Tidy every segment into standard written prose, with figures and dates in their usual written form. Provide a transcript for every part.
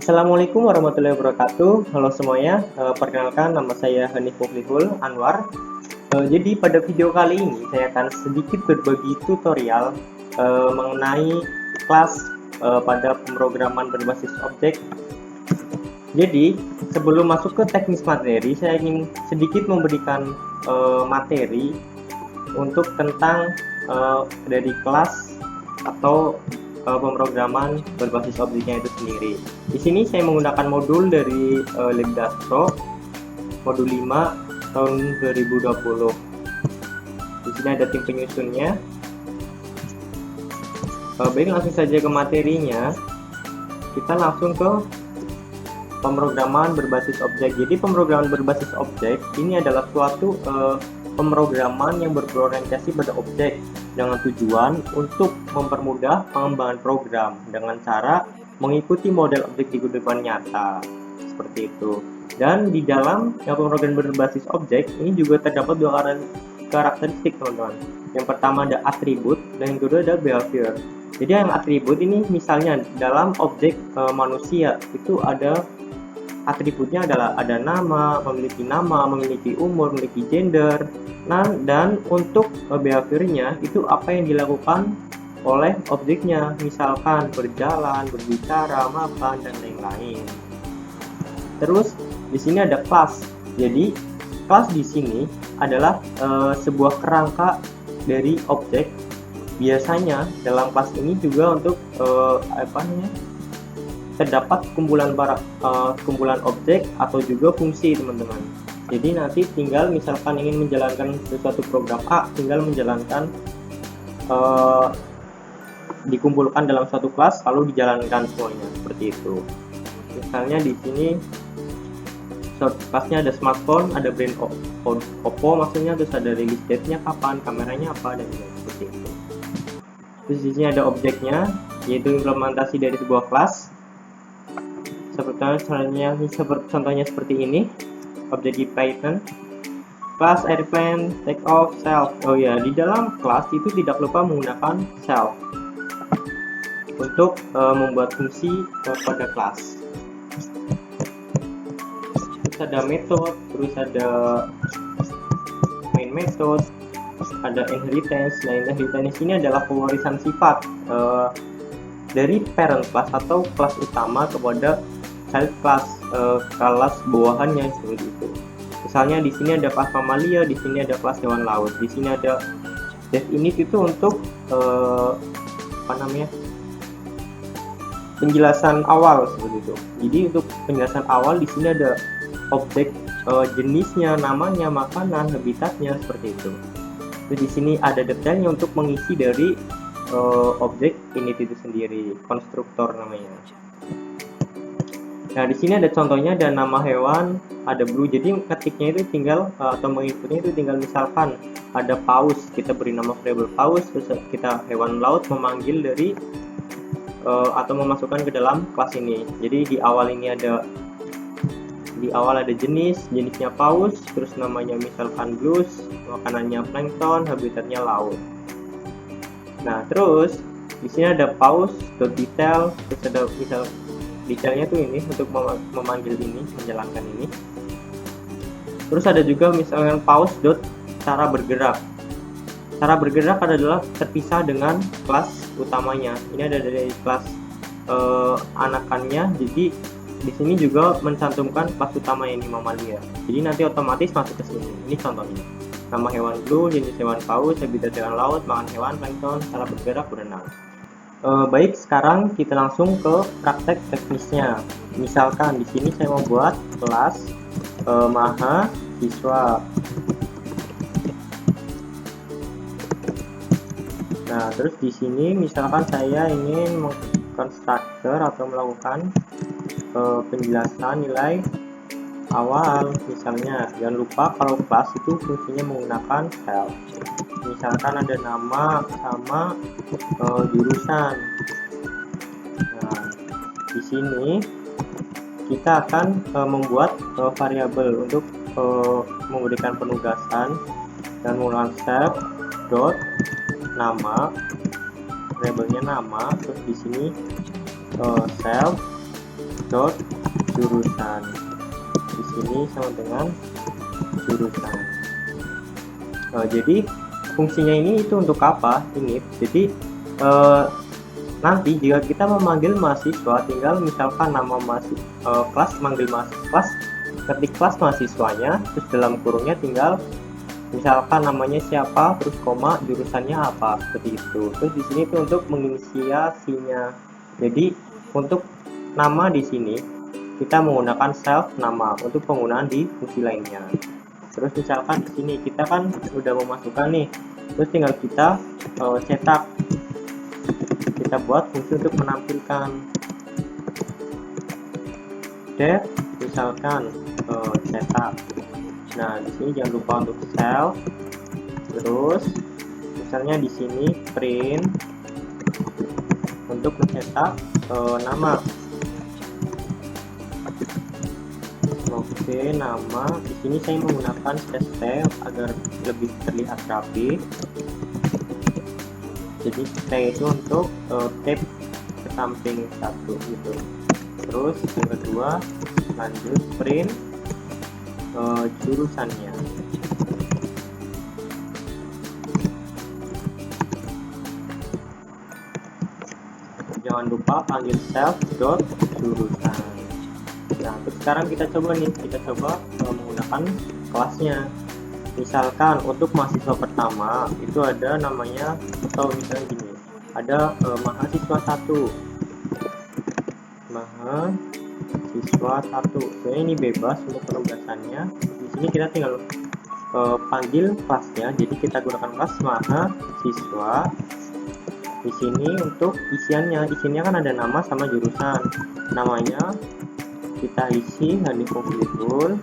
Assalamualaikum warahmatullahi wabarakatuh. Halo semuanya, perkenalkan nama saya Hanif Muflihul Anwar. Jadi pada video kali ini saya akan sedikit berbagi tutorial mengenai kelas pada pemrograman berbasis objek. Jadi sebelum masuk ke teknis materi, saya ingin sedikit memberikan materi untuk tentang dari kelas atau pemrograman berbasis objeknya itu sendiri. Di sini saya menggunakan modul dari Libdastro, modul 5 tahun 2020. Di sini ada tim penyusunnya. Baik, langsung saja ke materinya. Kita langsung ke pemrograman berbasis objek. Jadi pemrograman berbasis objek ini adalah suatu pemrograman yang berorientasi pada objek dengan tujuan untuk mempermudah pengembangan program dengan cara mengikuti model objek di kehidupan nyata seperti itu. Dan di dalam pemrograman berbasis objek ini juga terdapat dua karakteristik, teman-teman. Yang pertama ada atribut dan yang kedua ada behavior. Jadi yang atribut ini misalnya dalam objek manusia itu ada atributnya adalah ada nama, memiliki umur, memiliki gender. Nah, dan untuk behaviornya itu apa yang dilakukan oleh objeknya, misalkan berjalan, berbicara, makan, dan lain-lain. Terus di sini ada kelas. Jadi kelas di sini adalah sebuah kerangka dari objek. Biasanya dalam kelas ini juga untuk terdapat kumpulan objek atau juga fungsi, teman-teman. Jadi nanti tinggal misalkan ingin menjalankan sesuatu program A, tinggal menjalankan dikumpulkan dalam suatu kelas lalu dijalankan semuanya seperti itu. Misalnya di sini kelasnya ada smartphone, ada brand Oppo maksudnya, terus ada release date-nya kapan, kameranya apa, dan seperti itu. Terus di sini ada objeknya, yaitu implementasi dari sebuah kelas. Contohnya seperti ini, objek di Python, class airplane, take off, self. Oh ya, di dalam kelas itu tidak lupa menggunakan self untuk membuat fungsi pada kelas. Terus ada method, terus ada main method, ada inheritance. Nah, inheritance ini adalah pewarisan sifat dari parent class atau kelas utama kepada child class, kelas bawahannya seperti itu. Misalnya di sini ada kelas mamalia, di sini ada kelas hewan laut, di sini ada dev init itu untuk penjelasan awal seperti itu. Jadi untuk penjelasan awal di sini ada objek jenisnya, namanya, makanan, habitatnya seperti itu. Jadi di sini ada detailnya untuk mengisi dari objek init itu sendiri, konstruktor namanya. Nah, di sini ada contohnya, ada nama hewan, ada blue. Jadi ketiknya itu tinggal atau menginputnya itu tinggal misalkan ada paus, kita beri nama variable paus, terus kita hewan laut memanggil dari atau memasukkan ke dalam kelas ini. Jadi di awal ada jenisnya paus, terus namanya misalkan blues, makanannya plankton, habitatnya laut. Nah, terus di sini ada paus.detail, terus ada misal detailnya tuh ini untuk memanggil ini, menjalankan ini. Terus ada juga misalkan paus.cara bergerak. Cara bergerak adalah terpisah dengan kelas utamanya. Ini ada dari kelas anakannya. Jadi di sini juga mencantumkan kelas utama ini mamalia. Jadi nanti otomatis masuk ke sini. Ini contohnya. Nama hewan blue, jenis hewan paus, habitat hewan laut, makan hewan, plankton, cara bergerak, berenang. Baik, sekarang kita langsung ke praktek teknisnya. Misalkan di sini saya membuat kelas mahasiswa. Nah, terus di sini misalkan saya ingin mengkonstruktor atau melakukan penjelasan nilai awal. Misalnya, jangan lupa kalau kelas itu fungsinya menggunakan self. Misalkan ada nama sama jurusan. Nah, di sini kita akan membuat variabel untuk memberikan penugasan dan menggunakan self dot nama, variabelnya nama, terus di sini self dot jurusan. Di sini sama dengan jurusan. Jadi fungsinya ini itu untuk apa? Ini jadi nanti jika kita memanggil mahasiswa, tinggal misalkan nama kelas, manggil kelas, ketik kelas mahasiswanya, terus dalam kurungnya tinggal misalkan namanya siapa, terus koma, jurusannya apa, seperti itu. Terus di sini itu untuk menginisiasinya. Jadi untuk nama di sini kita menggunakan self nama untuk penggunaan di fungsi lainnya. Terus misalkan di sini kita kan sudah memasukkan nih, terus tinggal kita cetak. Kita buat fungsi untuk menampilkan. Def misalkan cetak. Nah, di sini jangan lupa untuk self. Terus misalnya di sini print untuk mencetak nama. Oke, nama. Di sini saya menggunakan st agar lebih terlihat rapi. Jadi saya itu untuk tab ke samping satu gitu. Terus yang kedua lanjut print jurusannya. Jangan lupa panggil self dot jurusan. Nah, terus sekarang kita coba nih, menggunakan kelasnya. Misalkan untuk mahasiswa pertama itu ada namanya, atau misalnya gini, ada mahasiswa 1. Mahasiswa 1. Jadi ini bebas untuk penugasannya. Di sini kita tinggal panggil kelasnya. Jadi kita gunakan kelas mahasiswa. Di sini untuk isiannya kan ada nama sama jurusan. Namanya kita isi honey full.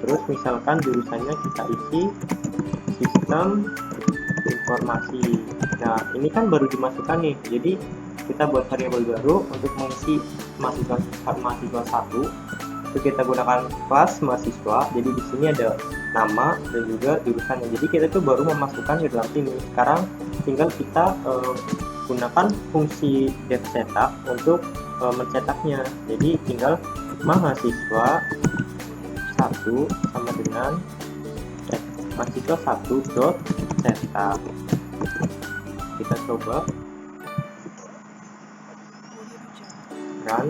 Terus misalkan jurusannya kita isi sistem informasi. Nah, ini kan baru dimasukkan nih. Jadi kita buat variabel baru untuk mengisi mahasiswa 1. Itu kita gunakan kelas mahasiswa. Jadi di sini ada nama dan juga jurusannya. Jadi kita tuh baru memasukkan di dalam sini. Sekarang tinggal kita gunakan fungsi def cetak untuk mencetaknya. Jadi tinggal mahasiswa 1 sama dengan mahasiswa 1 dot cetak. Kita coba run.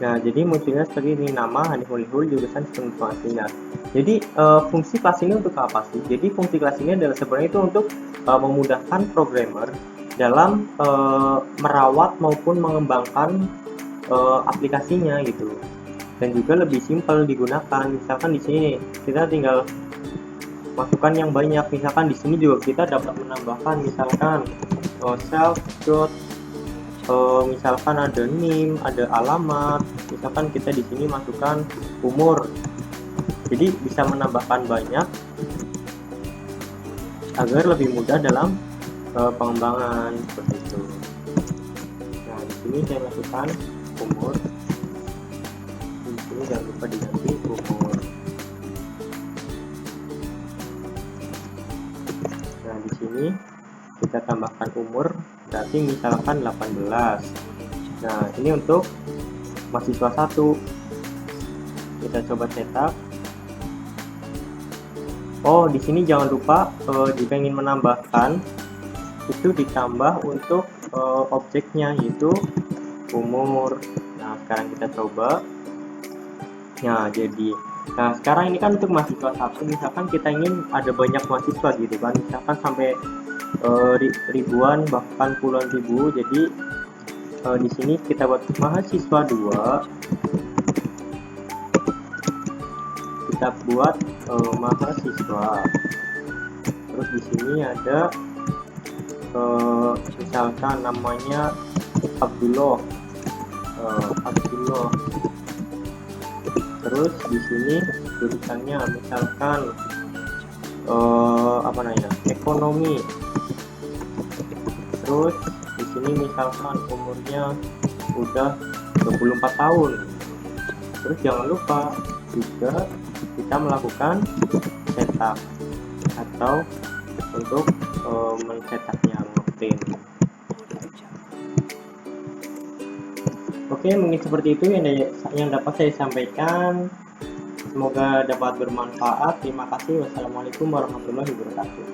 Nah, jadi munculnya seperti ini, nama, honeyhole, jurusan, sistem informasi. Nah, jadi fungsi kelas ini untuk apa sih? Jadi fungsi kelas ini adalah sebenarnya itu untuk memudahkan programmer dalam merawat maupun mengembangkan aplikasinya gitu. Dan juga lebih simpel digunakan. Misalkan di sini kita tinggal masukkan yang banyak. Misalkan di sini juga kita dapat menambahkan misalkan self dot misalkan ada NIM, ada alamat. Misalkan kita di sini masukkan umur. Jadi bisa menambahkan banyak agar lebih mudah dalam pengembangan seperti itu. Nah, di sini saya masukkan umur. Ini jangan lupa diganti umur. Nah, di sini kita tambahkan umur, berarti misalkan 18. Nah, ini untuk mahasiswa 1. Kita coba cetak. Oh, di sini jangan lupa jika ingin menambahkan itu ditambah untuk objeknya, yaitu umur. Nah, sekarang kita coba. Nah, sekarang ini kan untuk mahasiswa 1, misalkan kita ingin ada banyak mahasiswa gitu kan, misalkan sampai ribuan bahkan puluhan ribu. Jadi di sini kita buat mahasiswa 2, kita buat mahasiswa. Terus di sini ada misalkan namanya Abdullah. Terus di sini jurusannya misalkan ekonomi. Terus di sini misalkan umurnya udah 24 tahun. Terus jangan lupa juga kita melakukan cetak atau untuk mencetaknya, ngeprint. Oke, mungkin seperti itu yang dapat saya sampaikan. Semoga dapat bermanfaat. Terima kasih. Wassalamualaikum warahmatullahi wabarakatuh.